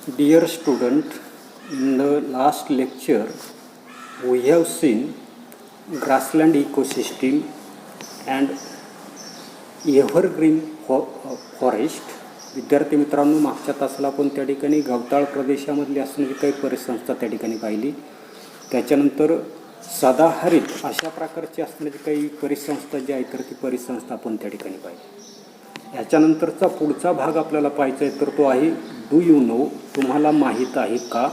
Dear student, in the last lecture we have seen grassland ecosystem and evergreen forest. विद्यार्थी मित्रांनो, मागच्या तासाला आपण त्या ठिकाणी गवताळ प्रदेशामधली असणारी काही परिसंस्था त्या ठिकाणी पाहिली. त्याच्यानंतर सदाहरित अशा प्रकारची असणारी काही परिसंस्था जी आहे तर ती परिसंस्था आपण त्या ठिकाणी पाहिली. याच्यानंतरचा पुढचा भाग आपल्याला पाहायचा आहे तर तो आहे डू यू नो, तुम्हाला माहीत आहे का.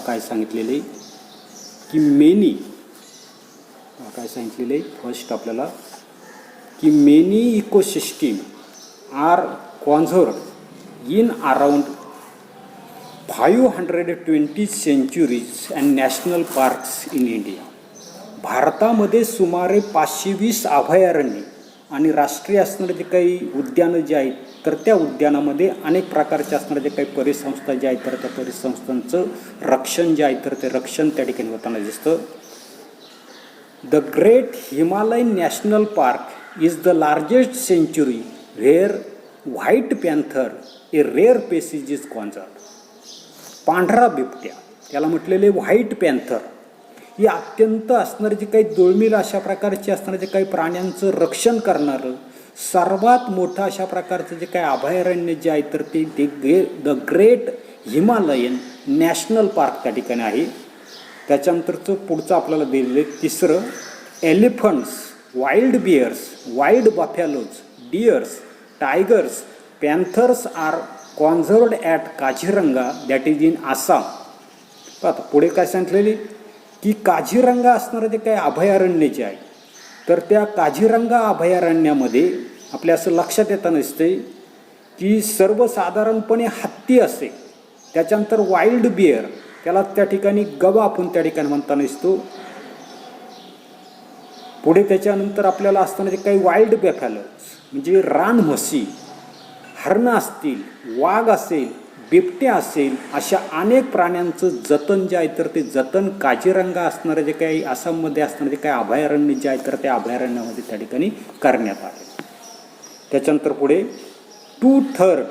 काय सांगितलेले की मेनी, काय सांगितलेले फर्स्ट आपल्याला की many ecosystem are conserved in around 520 sanctuaries and national parks in India. भारतामध्ये सुमारे 520 अभयारण्ये आणि राष्ट्रीय असणारे जे काही उद्यानं जे आहेत तर त्या उद्यानामध्ये अनेक प्रकारचे असणारे जे काही परिसंस्था जे आहेत तर त्या परिसंस्थांचं रक्षण जे आहे तर ते रक्षण त्या ठिकाणी होताना दिसतं. The great Himalayan national park is the largest sanctuary where white panther a rare species is conserved. पांढरा बिबट्या, त्याला म्हटलेले व्हाईट पॅन्थर, ही अत्यंत असणारे जे काही दुर्मिळ अशा प्रकारचे असणारे जे काही प्राण्यांचं रक्षण करणारं सर्वात मोठं अशा प्रकारचं जे काही अभयारण्य जे आहे तर ते the great Himalayan national park त्या ठिकाणी आहे. त्याच्यानंतरचं पुढचं आपल्याला दिलेलं आहे तिसरं, elephants, wild bears, wild buffaloes, deers, tigers, panthers are conserved at Kaziranga that is in Assam. आता पुढे काय सांगितलेली की काझीरंगा असणारं जे काही अभयारण्य जे आहे तर त्या काझीरंगा अभयारण्यामध्ये आपल्या असं लक्षात येताना दिसते की सर्वसाधारणपणे हत्ती असे, त्याच्यानंतर वाईल्ड बियर, त्याला त्या ठिकाणी गवा आपण त्या ठिकाणी म्हणताना दिसतो. पुढे त्याच्यानंतर आपल्याला असताना जे काही वाईल्ड बॅफॅलोज म्हणजे रान म्हशी, हरणं असतील, वाघ असेल, बिबट्या असेल, अशा अनेक प्राण्यांचं जतन जे आहे तर ते जतन काझीरंगा असणारे जे काही आसाममध्ये असणारे जे काही अभयारण्य जे आहे तर त्या अभयारण्यामध्ये त्या ठिकाणी करण्यात आले. त्याच्यानंतर पुढे 2/3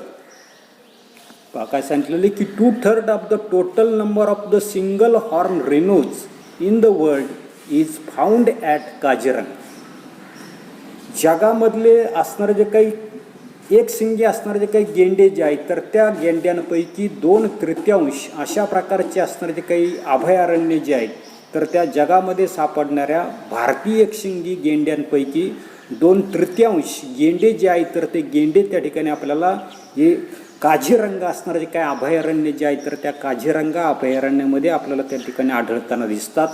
काय सांगितलेले की 2/3 of the total number of the single horn rhinos in the world is found at Kaziranga. जगामधले असणारे जे काही एक शिंगे असणारे जे काही गेंडे जे आहेत तर त्या गेंड्यांपैकी 2/3 अशा प्रकारचे असणारे जे काही अभयारण्य जे आहेत तर त्या जगामध्ये सापडणाऱ्या भारतीय एकशिंगी गेंड्यांपैकी 2/3 गेंडे जे आहेत तर ते गेंडे त्या ठिकाणी आपल्याला हे काझीरंगा असणारे जे काही अभयारण्य जे आहेत तर त्या काझीरंगा अभयारण्यामध्ये आपल्याला त्या ठिकाणी आढळताना दिसतात.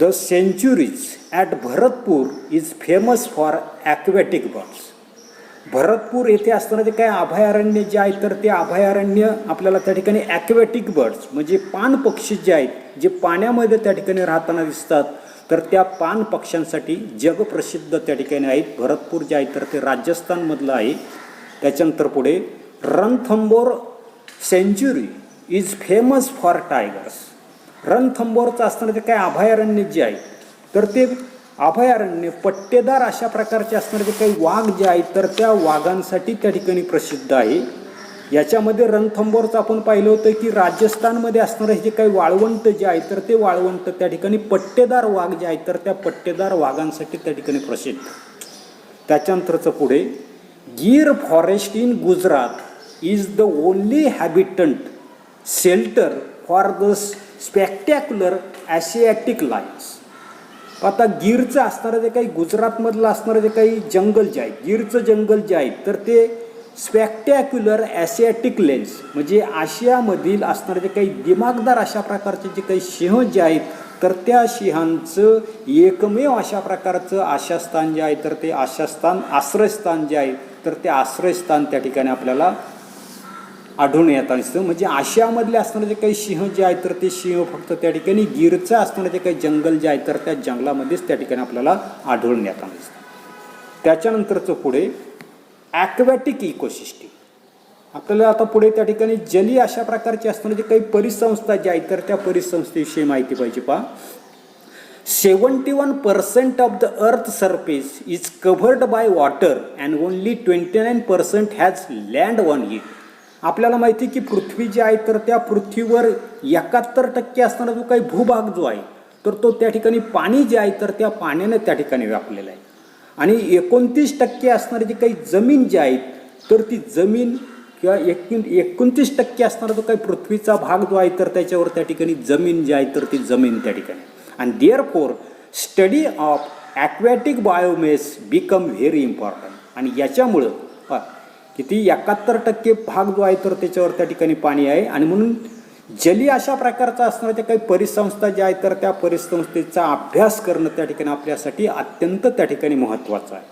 The centuries at Bharatpur is famous for aquatic birds. Bharatpur येथे असणारे जे काही अभयारण्य जे आहे तर ते अभयारण्य आपल्याला त्या ठिकाणी ॲक्वॅटिक बर्ड्स म्हणजे पाण पक्षी जे आहेत जे पाण्यामध्ये त्या ठिकाणी राहताना दिसतात तर त्या पाण पक्ष्यांसाठी जगप्रसिद्ध त्या ठिकाणी आहेत. भरतपूर जे आहे तर ते राजस्थानमधलं आहे. त्याच्यानंतर पुढे Ranthambore sanctuary is famous for tigers. रणथंबोरचं असणारे जे काही अभयारण्य जे आहे तर ते अभयारण्य पट्टेदार अशा प्रकारचे असणारे जे काही वाघ जे आहेत तर त्या वाघांसाठी त्या ठिकाणी प्रसिद्ध आहे. याच्यामध्ये रणथंबोरचं आपण पाहिलं होतं की राजस्थानमध्ये असणारे जे काही वाळवंट जे आहे तर ते वाळवंट त्या ठिकाणी पट्टेदार वाघ जे आहेत तर त्या पट्टेदार वाघांसाठी त्या ठिकाणी प्रसिद्ध. त्याच्यानंतरचं पुढे Gir forest in Gujarat is the only habitant shelter for the spectacular Asiatic lions. आता गीरचं असणारं जे काही गुजरातमधलं असणारं जे काही जंगल जे आहे, गीरचं जंगल जे आहे तर ते स्पेक्टॅक्युलर ॲशियाटिक लेन्स म्हणजे आशियामधील असणारे जे काही दिमागदार अशा प्रकारचे जे काही सिंह जे आहेत तर त्या सिंहांचं एकमेव अशा प्रकारचं आश्रयस्थान जे आहे तर ते आश्रयस्थान जे आहे तर ते आश्रयस्थान त्या ठिकाणी आपल्याला आढळून येताना दिसतं. म्हणजे आशियामधले असणारे जे काही सिंह जे आहेत तर ते सिंह फक्त त्या ठिकाणी गीरचं असणारे जे काही जंगल जे आहे तर त्या जंगलामध्येच त्या ठिकाणी आपल्याला आढळून येताना दिसतं. त्याच्यानंतरचं पुढे ॲक्वॅटिक इकोसिस्टीम. आपल्याला आता पुढे त्या ठिकाणी जलीय अशा प्रकारचे असणारे जे काही परिसंस्था जे आहेत तर त्या परिसंस्थेविषयी माहिती पाहिजे. पहा, 71% of the earth's surface is covered by water and only 29% has land on it. आपल्याला माहिती आहे की पृथ्वी जी आहे तर त्या पृथ्वीवर 71% असणारा जो काही भूभाग जो आहे तर तो त्या ठिकाणी पाणी जे आहे तर त्या पाण्याने त्या ठिकाणी व्यापलेलं आहे. आणि 29% असणारी जी काही जमीन जी आहे तर ती जमीन किंवा 29% असणारा जो काही पृथ्वीचा भाग जो आहे तर त्याच्यावर त्या ठिकाणी जमीन जी आहे तर ती जमीन त्या ठिकाणी. आणि therefore study of aquatic biomes become very important. आणि याच्यामुळं किती 71% भाग जो आहे तर त्याच्यावर त्या ठिकाणी पाणी आहे. आणि म्हणून जली अशा प्रकारचा असणाऱ्या त्या काही परिसंस्था ज्या आहेत तर त्या परिसंस्थेचा अभ्यास करणं त्या ठिकाणी आपल्यासाठी अत्यंत त्या ठिकाणी महत्त्वाचं आहे.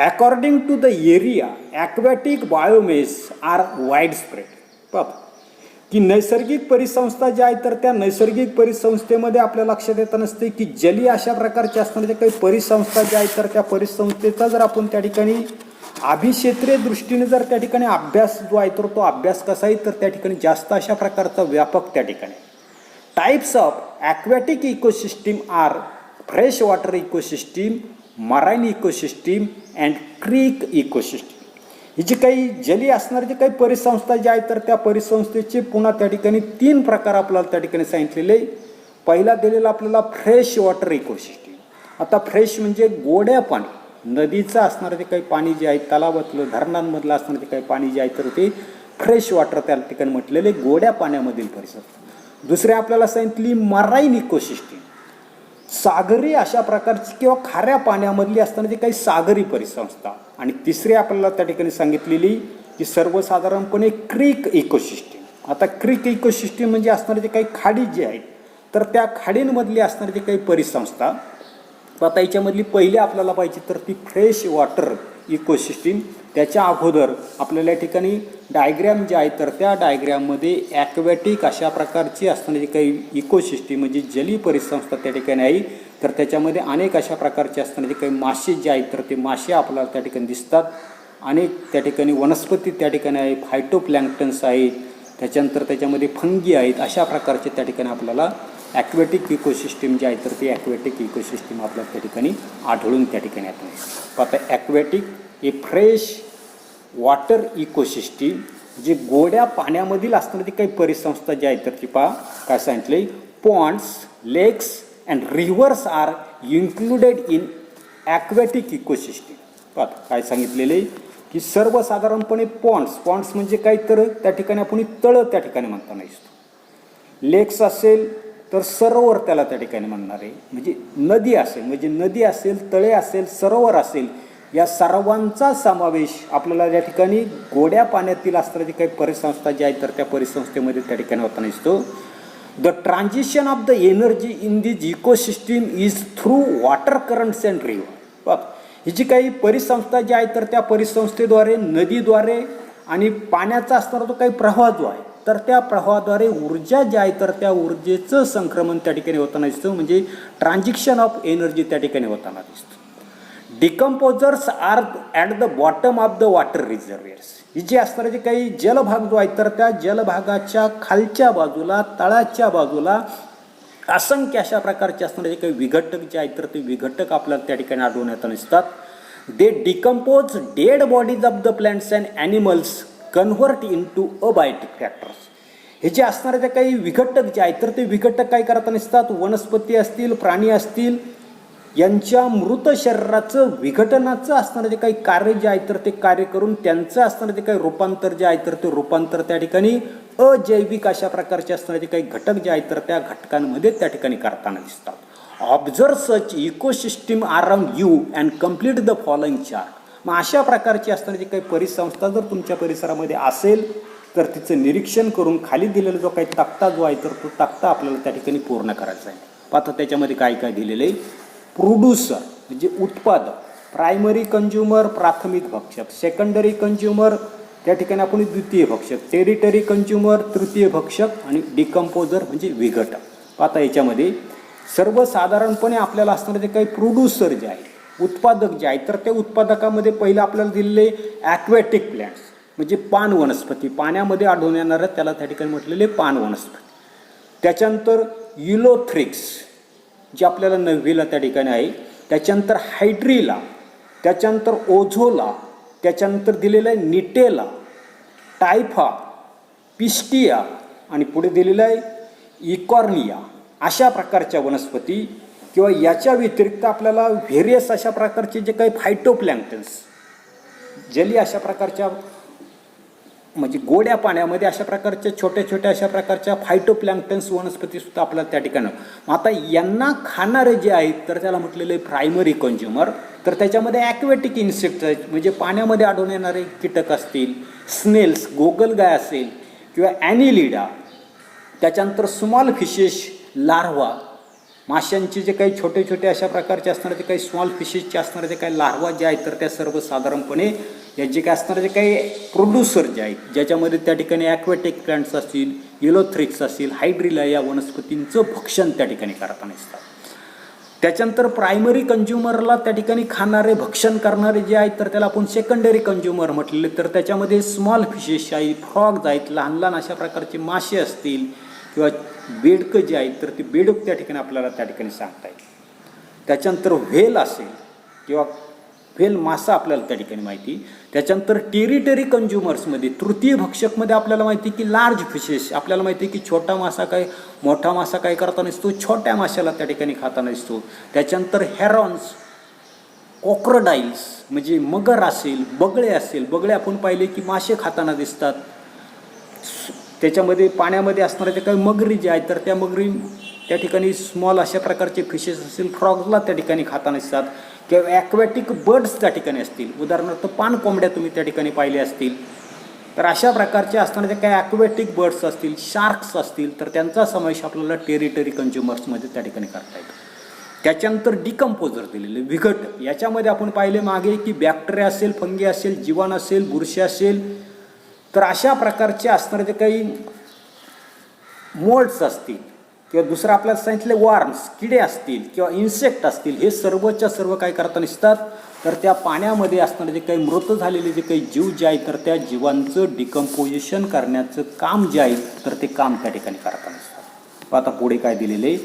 According to the area aquatic biomes are wide spread. की नैसर्गिक परिसंस्था ज्या आहेत तर त्या नैसर्गिक परिसंस्थेमध्ये आपल्या लक्षात येत नसते की जली अशा प्रकारच्या असणाऱ्या काही परिसंस्था ज्या आहेत तर त्या परिसंस्थेचा जर आपण त्या ठिकाणी अभिक्षेत्रीय दृष्टीने जर त्या ठिकाणी अभ्यास जो आहे तर तो अभ्यास कसा आहे तर त्या ठिकाणी जास्त अशा प्रकारचा व्यापक त्या ठिकाणी. Types of aquatic ecosystem are fresh water ecosystem, marine ecosystem and creek ecosystem. ही जी काही जली असणारी जी काही परिसंस्था ज्या आहेत तर त्या परिसंस्थेचे पुन्हा त्या ठिकाणी 3 प्रकार आपल्याला त्या ठिकाणी सांगितलेले. पहिला दिलेला आपल्याला फ्रेश वॉटर इकोसिस्टीम. आता फ्रेश म्हणजे गोड्या पाणी, नदीचं असणारं जे काही पाणी जे आहे तलावातलं धरणांमधलं असणारं जे काही पाणी जे आहे तर ते फ्रेश वॉटर त्या ठिकाणी म्हटलेले गोड्या पाण्यामधील परिसंस्था. दुसरे आपल्याला सांगितली मराईन इकोसिस्टीम, सागरी अशा प्रकारची किंवा खाऱ्या पाण्यामधली असताना जी काही सागरी परिसंस्था. आणि तिसरी आपल्याला त्या ठिकाणी सांगितलेली की सर्वसाधारणपणे क्रीक इकोसिस्टीम. आता क्रीक इकोसिस्टीम म्हणजे असणारे जे काही खाडी जे आहेत तर त्या खाडींमधली असणारी जे काही परिसंस्था. आता याच्यामधली पहिली आपल्याला पाहिजे तर ती फ्रेश वॉटर इकोसिस्टीम. त्याच्या अगोदर आपल्याला या ठिकाणी डायग्रॅम जे आहे तर त्या डायग्रॅममध्ये ॲक्वॅटिक अशा प्रकारची असणारी जी काही इकोसिस्टीम म्हणजे जली परिसंस्था त्या ठिकाणी आहे तर त्याच्यामध्ये अनेक अशा प्रकारचे असणारे जे काही मासे जे आहेत तर ते मासे आपल्याला त्या ठिकाणी दिसतात. अनेक त्या ठिकाणी वनस्पती त्या ठिकाणी आहे, फायटोप्लॅन्क्टन्स आहेत, त्याच्यानंतर त्याच्यामध्ये फंगी आहेत. अशा प्रकारचे त्या ठिकाणी आपल्याला ॲक्वॅटिक इकोसिस्टीम जे आहे तर ते ॲक्वॅटिक इकोसिस्टीम आपल्याला त्या ठिकाणी आढळून त्या ठिकाणी येतात. आता ॲक्वॅटिक हे फ्रेश वॉटर इकोसिस्टीम जे गोड्या पाण्यामधील असणारी काही परिसंस्था ज्या आहेत तर ती पहा काय सांगितले. Ponds, lakes and rivers are included in aquatic ecosystem. पहा काय सांगितलेले की सर्वसाधारणपणे पॉन्ड्स म्हणजे काय तर त्या ठिकाणी आपण तळं त्या ठिकाणी म्हणताना दिसतो. लेक्स असेल तर सरोवर त्याला त्या ठिकाणी म्हणणार आहे. म्हणजे नदी असेल तळे असेल सरोवर असेल या सर्वांचा समावेश आपल्याला या ठिकाणी गोड्या पाण्यातील असणाऱ्या काही परिसंस्था ज्या आहेत तर त्या परिसंस्थेमध्ये त्या ठिकाणी होताना दिसतो. The transition of the energy in this ecosystem is through water currents and river. ही जी काही परिसंस्था जी आहे तर त्या परिसंस्थेद्वारे नदीद्वारे आणि पाण्याचा असणारा जो काही प्रवाह जो आहे तर त्या प्रवाहाद्वारे ऊर्जा जी आहे तर त्या ऊर्जेचं संक्रमण त्या ठिकाणी होताना दिसतं. म्हणजे ट्रान्झिशन ऑफ एनर्जी त्या ठिकाणी होताना दिसतं. Decomposers are at the bottom of the water reservoirs. ही जी असणारे जे काही जलभाग जो आहे तर त्या जलभागाच्या खालच्या बाजूला तळाच्या बाजूला असंख्य अशा प्रकारचे असणारे जे काही विघटक जे आहेत तर ते विघटक आपल्याला त्या ठिकाणी आढळून येताना दिसतात. They decompose dead bodies of the plants and animals convert into abiotic factors. हे जे असणारे जे काही विघटक जे आहेत तर ते विघटक काय करताना दिसतात. वनस्पती असतील, प्राणी असतील यांच्या मृत शरीराचं विघटनाचं असणारं जे काही कार्य जे आहे तर ते कार्य करून त्यांचं असणारं जे काही रूपांतर जे आहे तर ते रूपांतर त्या ठिकाणी अजैविक अशा प्रकारचे असणारे जे काही घटक जे आहेत तर त्या घटकांमध्ये त्या ठिकाणी करताना दिसतात. Observe such ecosystem around you and complete the following chart. मग अशा प्रकारची असणारी जी काही परिसंस्था जर तुमच्या परिसरामध्ये असेल तर तिचं निरीक्षण करून खाली दिलेला जो काही तक्ता जो आहे तर तो तक्ता आपल्याला त्या ठिकाणी पूर्ण करायचा आहे. पाहता त्याच्यामध्ये काय काय दिलेलं आहे. प्रोड्युसर म्हणजे उत्पादक, प्रायमरी कंझ्युमर प्राथमिक भक्षक, सेकंडरी कंझ्युमर त्या ठिकाणी आपण द्वितीय भक्षक, टेरिटरी कंझ्युमर तृतीय भक्षक आणि डिकम्पोजर म्हणजे विघटक. पाहता याच्यामध्ये सर्वसाधारणपणे आपल्याला असणारे जे काही प्रोड्युसर जे आहे उत्पादक जे आहे तर त्या उत्पादकामध्ये पहिलं आपल्याला दिलेले ॲक्वॅटिक प्लॅन्ट्स म्हणजे पान वनस्पती, पाण्यामध्ये आढळून येणारं त्याला त्या ठिकाणी म्हटलेले पान वनस्पती. त्याच्यानंतर युलोथ्रिक्स जे आपल्याला 9वीला त्या ठिकाणी आहे. त्याच्यानंतर हायड्रीला, त्याच्यानंतर ओझोला, त्याच्यानंतर दिलेलं आहे निटेला, टायफा, पिस्टिया आणि पुढे दिलेलं आहे इकॉर्निया अशा प्रकारच्या वनस्पती किंवा याच्या व्यतिरिक्त आपल्याला व्हेरियस अशा प्रकारचे जे काही फायटोप्लॅन्क्टन्स जली अशा प्रकारच्या म्हणजे गोड्या पाण्यामध्ये अशा प्रकारच्या छोट्या छोट्या अशा प्रकारच्या फायटोप्लॅन्क्टन्स वनस्पतीसुद्धा आपल्याला त्या ठिकाणी. आता यांना खाणारे जे आहेत तर त्याला म्हटलेलं आहे प्रायमरी कंझ्युमर. तर त्याच्यामध्ये ॲक्वेटिक इन्सेक्ट आहेत म्हणजे पाण्यामध्ये आढळून येणारे कीटक असतील, स्नेल्स गोगलगाय असेल किंवा ॲनिलिडा, त्याच्यानंतर स्मॉल फिशेस लार्वा, माशांचे जे काही छोटे छोटे अशा प्रकारचे असणारे जे काही स्मॉल फिशेसचे असणारे जे काही लार्वा जे आहेत तर त्या सर्वसाधारणपणे या जे काही असणारे जे काही प्रोड्युसर जे आहेत ज्याच्यामध्ये त्या ठिकाणी ॲक्वेटिक प्लांट्स असतील, इलोथ्रिक्स असतील, हायड्रिला या वनस्पतींचं भक्षण त्या ठिकाणी करताना दिसतात. त्याच्यानंतर प्रायमरी कंझ्युमरला त्या ठिकाणी खाणारे भक्षण करणारे जे आहेत तर त्याला आपण सेकंडरी कंझ्युमर म्हटलेले. तर त्याच्यामध्ये स्मॉल फिशेस आहेत, फ्रॉग्स आहेत, लहान लहान अशा प्रकारचे मासे असतील किंवा बेडकं जे आहेत तर ते बेडूक त्या ठिकाणी आपल्याला त्या ठिकाणी सांगता येईल. त्याच्यानंतर व्हेल असेल किंवा व्हेल मासा आपल्याला त्या ठिकाणी माहिती. त्याच्यानंतर टेरिटरी कंझ्युमर्समध्ये तृतीय भक्षकमध्ये आपल्याला माहिती की लार्ज फिशेस आपल्याला माहिती की छोटा मासा काय मोठा मासा काय करताना दिसतो, छोट्या माशाला त्या ठिकाणी खाताना दिसतो. त्याच्यानंतर हेरॉन्स, क्रोकोडाईल्स म्हणजे मगर असेल, बगळे असेल, बगळे आपण पाहिले की मासे खाताना दिसतात. त्याच्यामध्ये पाण्यामध्ये असणारे जे काही मगरी जे आहेत तर त्या मगरी त्या ठिकाणी स्मॉल अशा प्रकारचे फिशेस असतील, फ्रॉग्सला त्या ठिकाणी खाताना दिसतात. किंवा ॲक्वॅटिक बर्ड्स त्या ठिकाणी असतील, उदाहरणार्थ पाणकोंबड्या तुम्ही त्या ठिकाणी पाहिले असतील. तर अशा प्रकारचे असणारे जे काही ॲक्वॅटिक बर्ड्स असतील, शार्क्स असतील तर त्यांचा समावेश आपल्याला टेरिटरी कंझ्युमर्समध्ये त्या ठिकाणी करता येतो. त्याच्यानंतर डिकम्पोजर दिलेले विघटक, याच्यामध्ये आपण पाहिले मागे की बॅक्टेरिया असेल, फंगी असेल, जीवाणू असेल, बुरशी असेल तर अशा प्रकारचे असणारे जे काही मोल्ड्स असतील किंवा दुसरं आपल्याला सांगितले वॉर्म्स किडे असतील किंवा इन्सेक्ट असतील हे सर्वच्या सर्व काय करताना दिसतात तर त्या पाण्यामध्ये असणारे जे काही मृत झालेले जे काही जीव जे आहेत तर त्या जीवांचं डिकम्पोजिशन करण्याचं काम जे आहे तर ते काम त्या ठिकाणी करताना दिसतात. आता पुढे काय दिलेले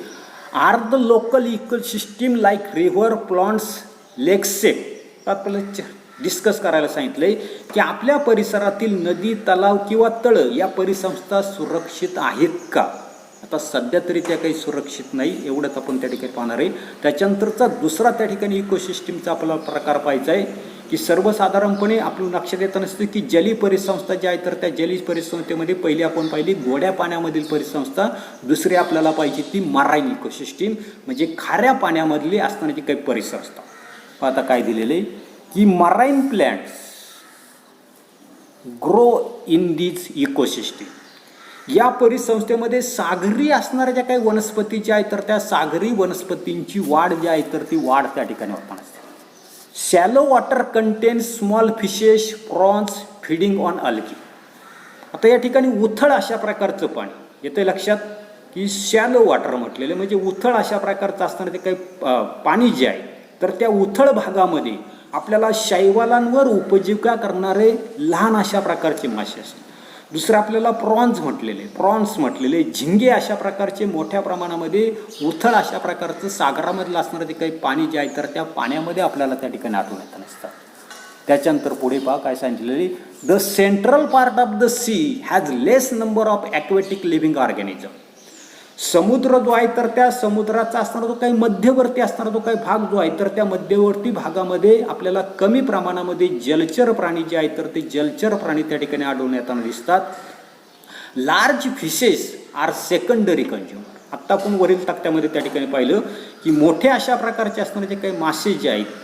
are the local ecosystem like river, ponds, lakes etc आपल्याला डिस्कस करायला सांगितलंय की आपल्या परिसरातील नदी, तलाव किंवा तळं या परिसंस्था सुरक्षित आहेत का. आता सध्या तरी त्या काही सुरक्षित नाही एवढंच आपण त्या ठिकाणी पाहणार आहे. त्याच्यानंतरचा दुसरा त्या ठिकाणी इकोसिस्टीमचा आपल्याला प्रकार पाहायचा आहे की सर्वसाधारणपणे आपलं लक्षात येतं नसतं की जली परिसंस्था ज्या आहेत तर त्या जली परिसंस्थेमध्ये पहिली आपण पाहिली गोड्या पाण्यामधील परिसंस्था, दुसरी आपल्याला पाहिजे ती मराईन इकोसिस्टीम म्हणजे खाऱ्या पाण्यामधली असणारी काही परिसंस्था. आता काय दिलेलं आहे की marine plants grow in these ecosystem. या परिसंस्थेमध्ये सागरी असणाऱ्या ज्या काही वनस्पती ज्या आहेत तर त्या सागरी वनस्पतींची वाढ जी आहे तर ती वाढ त्या ठिकाणी होताना असते. Shallow water contains small fishes, prawns feeding on algae. आता या ठिकाणी उथळ अशा प्रकारचं पाणी येतं लक्षात की शॅलो वॉटर म्हटलेलं म्हणजे उथळ अशा प्रकारचं असणारं ते काही पाणी जे आहे तर त्या उथळ भागामध्ये आपल्याला शैवालांवर उपजीविका करणारे लहान अशा प्रकारचे मासे असतात. दुसरं आपल्याला प्रॉन्स म्हटलेले झिंगे अशा प्रकारचे मोठ्या प्रमाणामध्ये उथळ अशा प्रकारचं सागरामधलं असणारं ते काही पाणी जे आहे तर त्या पाण्यामध्ये आपल्याला त्या ठिकाणी आढळून येत नसतात. त्याच्यानंतर पुढे पहा काय सांगितलेले the central part of the sea has less number of aquatic living organism. समुद्र जो आहे तर त्या समुद्राचा असणारा जो काही मध्यवर्ती असणारा जो काही भाग जो आहे तर त्या मध्यवर्ती भागामध्ये आपल्याला कमी प्रमाणामध्ये जलचर प्राणी जे आहेत तर ते जलचर प्राणी त्या ठिकाणी आढळून येताना दिसतात. Large fishes are secondary consumer. आत्ता आपण वरील तक्त्यामध्ये त्या ठिकाणी पाहिलं की मोठ्या अशा प्रकारचे असणारे जे काही मासे जे आहेत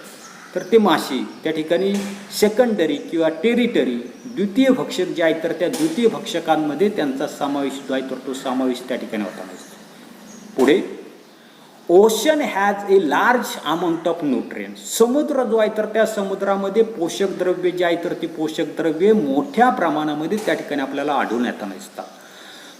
तर ते मासे त्या ठिकाणी सेकंडरी किंवा टेरिटरी द्वितीय भक्षक जे आहेत तर त्या द्वितीय भक्षकांमध्ये त्यांचा समावेश जो आहे तर तो समावेश त्या ठिकाणी होताना दिसतो. पुढे ocean has a large amount of nutrients. समुद्र जो आहे तर त्या समुद्रामध्ये पोषक द्रव्ये जे आहे तर ती पोषक द्रव्ये मोठ्या प्रमाणामध्ये त्या ठिकाणी आपल्याला आढळून येताना दिसतात.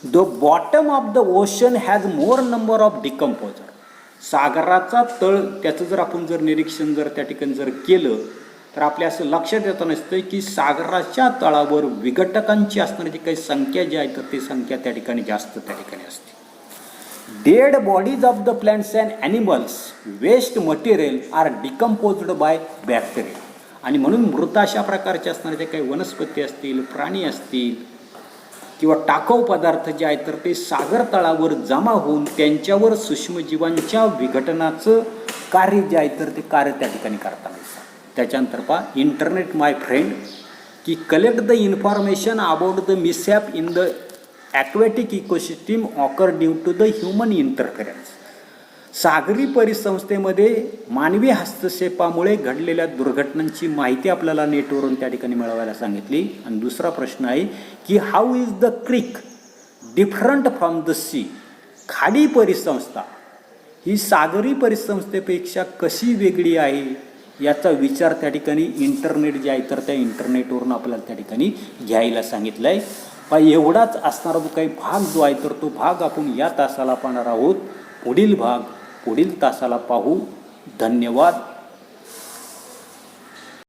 The bottom of the ocean has more number of decomposer. सागराचा तळ त्याचं जर आपण निरीक्षण त्या ठिकाणी केलं तर आपल्या असं लक्षात येतं नसतं की सागराच्या तळावर विघटकांची असणारी जी काही संख्या जी आहे तर ती संख्या त्या ठिकाणी जास्त त्या ठिकाणी असते. Dead bodies of the plants and animals waste material are decomposed by bacteria. आणि म्हणून मृत अशा प्रकारचे असणारे जे काही वनस्पती असतील, प्राणी असतील किंवा टाकाऊ पदार्थ जे आहेत तर ते सागर तळावर जमा होऊन त्यांच्यावर सूक्ष्मजीवांच्या विघटनाचं कार्य जे आहे तर ते कार्य त्या ठिकाणी करताना दिसतं. त्याच्यानंतर पहा इंटरनेट माय फ्रेंड की collect the information about the mishap in the aquatic ecosystem occur due to the human interference. सागरी परिसंस्थेमध्ये मानवी हस्तक्षेपामुळे घडलेल्या दुर्घटनांची माहिती आपल्याला नेटवरून त्या ठिकाणी मिळवायला सांगितली. आणि दुसरा प्रश्न आहे की how is the creek different from the sea. खाडी परिसंस्था ही सागरी परिसंस्थेपेक्षा कशी वेगळी आहे याचा विचार त्या ठिकाणी इंटरनेट जे आहे तर त्या इंटरनेटवरून आपल्याला त्या ठिकाणी घ्यायला सांगितलं आहे. पण एवढाच असणारा जो काही भाग जो आहे तर तो भाग आपण या तासाला पाहणार आहोत. पुढील भाग पुढील तासाला पाहू. धन्यवाद.